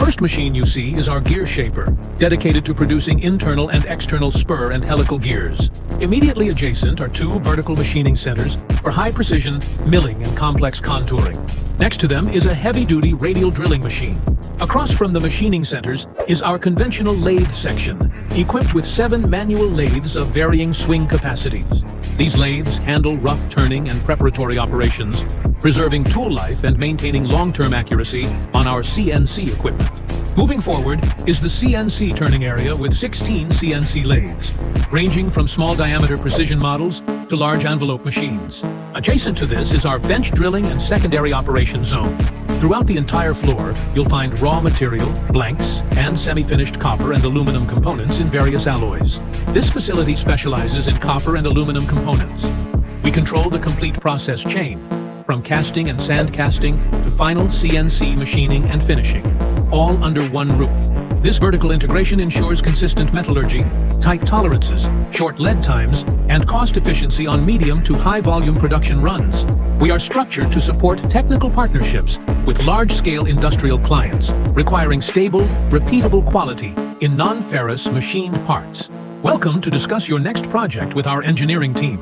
first machine you see is our gear shaper, dedicated to producing internal and external spur and helical gears. Immediately adjacent are two vertical machining centers for high-precision milling and complex contouring. Next to them is a heavy-duty radial drilling machine. Across from the machining centers is our conventional lathe section, equipped with 7 manual lathes of varying swing capacities. These lathes handle rough turning and preparatory operations, preserving tool life and maintaining long-term accuracy on our CNC equipment. Moving forward is the CNC turning area with 16 CNC lathes, ranging from small diameter precision models to large envelope machines. Adjacent to this is our bench drilling and secondary operation zone. Throughout the entire floor, you'll find raw material, blanks, and semi-finished copper and aluminum components in various alloys. This facility specializes in copper and aluminum components. We control the complete process chain, from casting and sand casting to final CNC machining and finishing, all under one roof. This vertical integration ensures consistent metallurgy, tight tolerances, short lead times, and cost efficiency on medium to high volume production runs. We are structured to support technical partnerships with large-scale industrial clients, requiring stable, repeatable quality in non-ferrous machined parts. Welcome to discuss your next project with our engineering team.